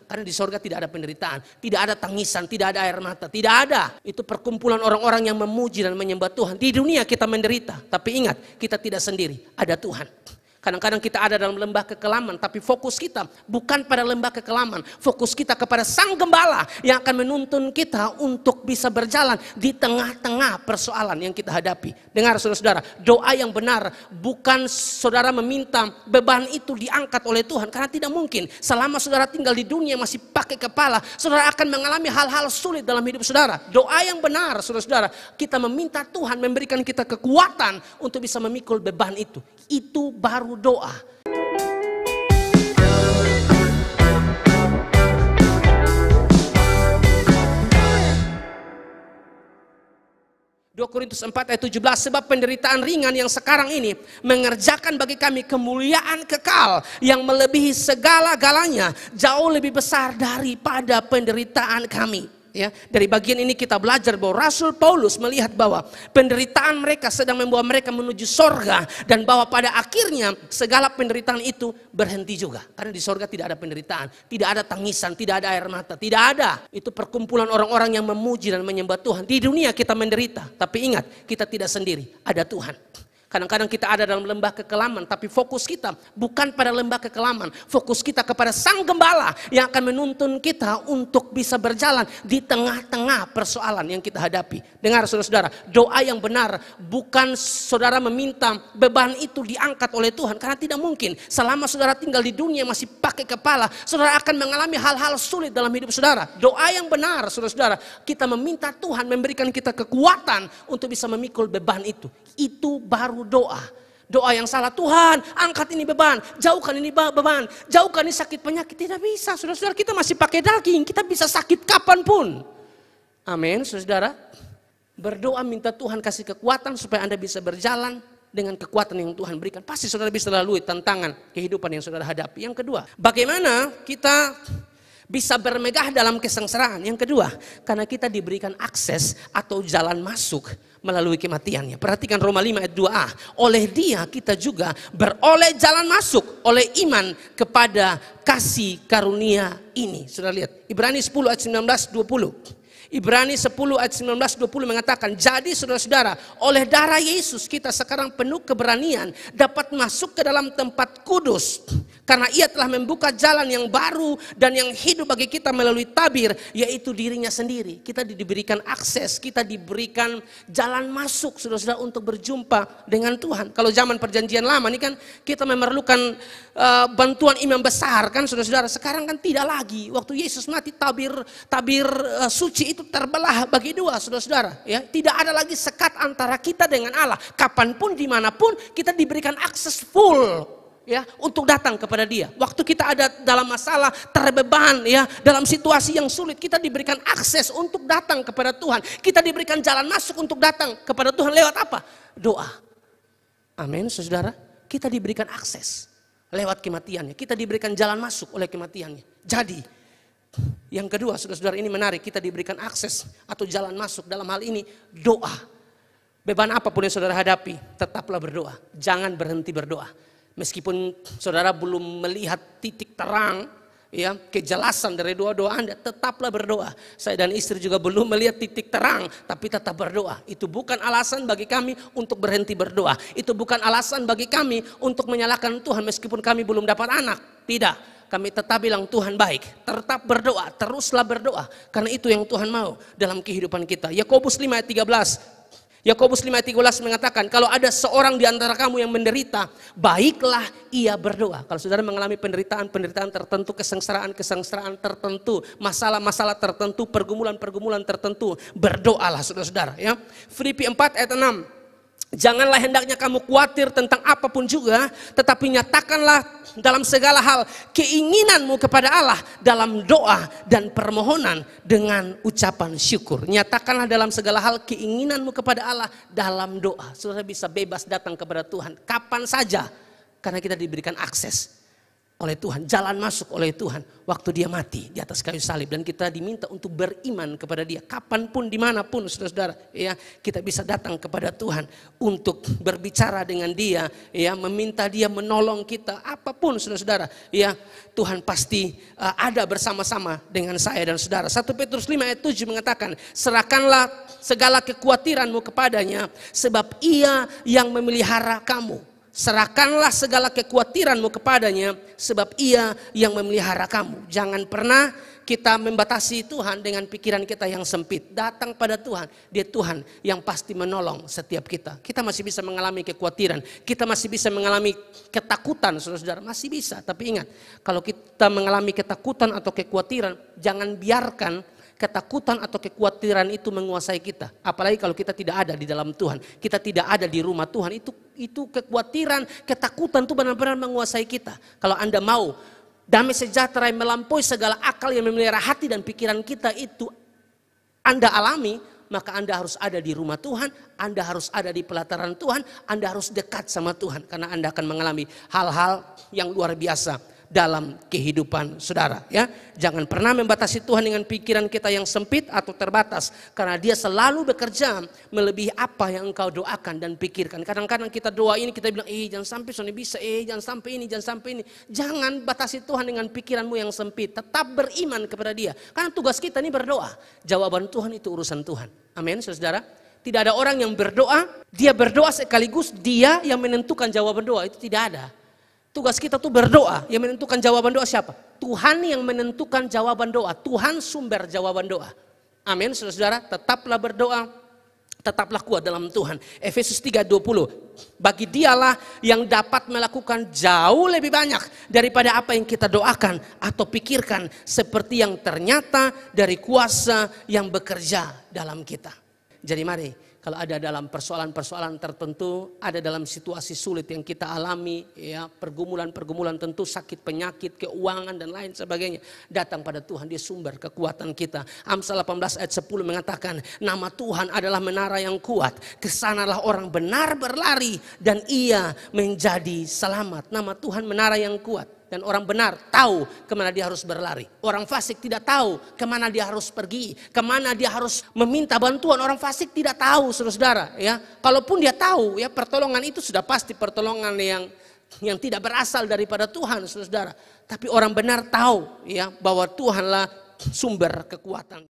Karena di sorga tidak ada penderitaan, tidak ada tangisan, tidak ada air mata, tidak ada. Itu perkumpulan orang-orang yang memuji dan menyembah Tuhan. Di dunia kita menderita, tapi ingat kita tidak sendiri, ada Tuhan. Kadang-kadang kita ada dalam lembah kekelaman, tapi fokus kita bukan pada lembah kekelaman. Fokus kita kepada Sang Gembala yang akan menuntun kita untuk bisa berjalan di tengah-tengah persoalan yang kita hadapi. Dengar saudara-saudara, doa yang benar bukan saudara meminta beban itu diangkat oleh Tuhan. Karena tidak mungkin selama saudara tinggal di dunia masih pakai kepala, saudara akan mengalami hal-hal sulit dalam hidup saudara. Doa yang benar saudara-saudara, kita meminta Tuhan memberikan kita kekuatan untuk bisa memikul beban itu. Itu baru doa. Korintus 4 ayat 17, sebab penderitaan ringan yang sekarang ini mengerjakan bagi kami kemuliaan kekal yang melebihi segala-galanya, jauh lebih besar daripada penderitaan kami. Ya, dari bagian ini kita belajar bahwa Rasul Paulus melihat bahwa penderitaan mereka sedang membawa mereka menuju sorga, dan bahwa pada akhirnya segala penderitaan itu berhenti juga. Karena di sorga tidak ada penderitaan, tidak ada tangisan, tidak ada air mata, tidak ada. Itu perkumpulan orang-orang yang memuji dan menyembah Tuhan. Di dunia kita menderita, tapi ingat kita tidak sendiri, ada Tuhan. Kadang-kadang kita ada dalam lembah kekelaman, tapi fokus kita bukan pada lembah kekelaman. Fokus kita kepada Sang Gembala yang akan menuntun kita untuk bisa berjalan di tengah-tengah persoalan yang kita hadapi. Dengar saudara-saudara, doa yang benar bukan saudara meminta beban itu diangkat oleh Tuhan. Karena tidak mungkin selama saudara tinggal di dunia masih pakai kepala, saudara akan mengalami hal-hal sulit dalam hidup saudara. Doa yang benar saudara-saudara, kita meminta Tuhan memberikan kita kekuatan untuk bisa memikul beban itu. Itu baru doa. Doa yang salah, Tuhan angkat ini beban, jauhkan ini beban, jauhkan ini sakit penyakit. Tidak bisa saudara-saudara, kita masih pakai daging, kita bisa sakit kapanpun. Amin saudara. Berdoa minta Tuhan kasih kekuatan supaya Anda bisa berjalan dengan kekuatan yang Tuhan berikan. Pasti saudara bisa lalui tantangan kehidupan yang saudara hadapi. Yang kedua, bagaimana kita bisa bermegah dalam kesengsaraan. Yang kedua, karena kita diberikan akses atau jalan masuk melalui kematiannya. Perhatikan Roma 5 ayat 2a. Oleh dia kita juga beroleh jalan masuk oleh iman kepada kasih karunia ini. Sudah lihat Ibrani 10 ayat 19-20. Ibrani 10 ayat 19-20 mengatakan, jadi saudara-saudara, oleh darah Yesus kita sekarang penuh keberanian dapat masuk ke dalam tempat kudus. Karena ia telah membuka jalan yang baru dan yang hidup bagi kita melalui tabir, yaitu dirinya sendiri. Kita diberikan akses, kita diberikan jalan masuk saudara-saudara untuk berjumpa dengan Tuhan. Kalau zaman perjanjian lama ini kan kita memerlukan bantuan imam besar kan saudara-saudara. Sekarang kan tidak lagi. Waktu Yesus mati tabir suci itu terbelah bagi dua saudara-saudara. Ya, tidak ada lagi sekat antara kita dengan Allah. Kapanpun dimanapun kita diberikan akses full. Ya, untuk datang kepada Dia. Waktu kita ada dalam masalah, terbeban, ya, dalam situasi yang sulit, kita diberikan akses untuk datang kepada Tuhan. Kita diberikan jalan masuk untuk datang kepada Tuhan lewat apa? Doa. Amin, saudara. Kita diberikan akses lewat kematiannya. Kita diberikan jalan masuk oleh kematiannya. Jadi, yang kedua, saudara-saudara, ini menarik. Kita diberikan akses atau jalan masuk dalam hal ini doa. Beban apapun yang saudara hadapi, tetaplah berdoa. Jangan berhenti berdoa. Meskipun saudara belum melihat titik terang, ya, kejelasan dari doa-doa Anda, tetaplah berdoa. Saya dan istri juga belum melihat titik terang, tapi tetap berdoa. Itu bukan alasan bagi kami untuk berhenti berdoa. Itu bukan alasan bagi kami untuk menyalahkan Tuhan meskipun kami belum dapat anak. Tidak. Kami tetap bilang Tuhan baik. Tetap berdoa, teruslah berdoa. Karena itu yang Tuhan mau dalam kehidupan kita. Yakobus 5 ayat 13. Yakobus 5 ayat 13 mengatakan, kalau ada seorang di antara kamu yang menderita, baiklah ia berdoa. Kalau saudara mengalami penderitaan tertentu, kesengsaraan tertentu, masalah-masalah tertentu, pergumulan tertentu, berdoalah saudara-saudara. Ya. Filipi 4 ayat 6. Janganlah hendaknya kamu khawatir tentang apapun juga, tetapi nyatakanlah dalam segala hal keinginanmu kepada Allah dalam doa dan permohonan dengan ucapan syukur. Nyatakanlah dalam segala hal keinginanmu kepada Allah dalam doa. Saudara bisa bebas datang kepada Tuhan kapan saja karena kita diberikan akses oleh Tuhan, jalan masuk oleh Tuhan waktu dia mati di atas kayu salib, dan kita diminta untuk beriman kepada dia. Kapanpun, dimanapun saudara-saudara, ya, kita bisa datang kepada Tuhan untuk berbicara dengan dia, ya, meminta dia menolong kita, apapun saudara-saudara, ya, Tuhan pasti ada bersama-sama dengan saya dan saudara. 1 Petrus 5 ayat 7 mengatakan, serahkanlah segala kekhawatiranmu kepadanya, sebab ia yang memelihara kamu. Serahkanlah segala kekhawatiranmu kepadanya, sebab ia yang memelihara kamu. Jangan pernah kita membatasi Tuhan dengan pikiran kita yang sempit. Datang pada Tuhan, dia Tuhan yang pasti menolong setiap kita. Kita masih bisa mengalami kekhawatiran, kita masih bisa mengalami ketakutan, saudara-saudara, masih bisa. Tapi ingat, kalau kita mengalami ketakutan atau kekhawatiran, jangan biarkan ketakutan atau kekhawatiran itu menguasai kita. Apalagi kalau kita tidak ada di dalam Tuhan, kita tidak ada di rumah Tuhan, itu kekhawatiran, ketakutan itu benar-benar menguasai kita. Kalau Anda mau damai sejahtera yang melampaui segala akal yang memelihara hati dan pikiran kita itu Anda alami, maka Anda harus ada di rumah Tuhan, Anda harus ada di pelataran Tuhan, Anda harus dekat sama Tuhan, karena Anda akan mengalami hal-hal yang luar biasa dalam kehidupan saudara, ya. Jangan pernah membatasi Tuhan dengan pikiran kita yang sempit atau terbatas, karena dia selalu bekerja melebihi apa yang engkau doakan dan pikirkan. Kadang-kadang kita doa ini, kita bilang, jangan sampai Sony bisa, jangan sampai ini, jangan sampai ini. Jangan batasi Tuhan dengan pikiranmu yang sempit. Tetap beriman kepada dia, karena tugas kita ini berdoa. Jawaban Tuhan itu urusan Tuhan. Amin, saudara. Tidak ada orang yang berdoa, dia berdoa sekaligus dia yang menentukan jawaban doa, itu tidak ada. Tugas kita tuh berdoa, yang menentukan jawaban doa siapa? Tuhan yang menentukan jawaban doa. Tuhan sumber jawaban doa. Amin, saudara-saudara, tetaplah berdoa, tetaplah kuat dalam Tuhan. Efesus 3:20, bagi dialah yang dapat melakukan jauh lebih banyak daripada apa yang kita doakan atau pikirkan, seperti yang ternyata dari kuasa yang bekerja dalam kita. Jadi mari, kalau ada dalam persoalan-persoalan tertentu, ada dalam situasi sulit yang kita alami, ya, pergumulan-pergumulan tentu, sakit, penyakit, keuangan dan lain sebagainya, datang pada Tuhan, dia sumber kekuatan kita. Amsal 18 ayat 10 mengatakan, nama Tuhan adalah menara yang kuat, kesanalah orang benar berlari dan ia menjadi selamat. Nama Tuhan menara yang kuat. Dan orang benar tahu kemana dia harus berlari. Orang fasik tidak tahu kemana dia harus pergi, kemana dia harus meminta bantuan. Orang fasik tidak tahu, saudara-saudara, ya. Kalaupun dia tahu, ya, pertolongan itu sudah pasti pertolongan yang tidak berasal daripada Tuhan, saudara-saudara. Tapi orang benar tahu, ya, bahwa Tuhanlah sumber kekuatan.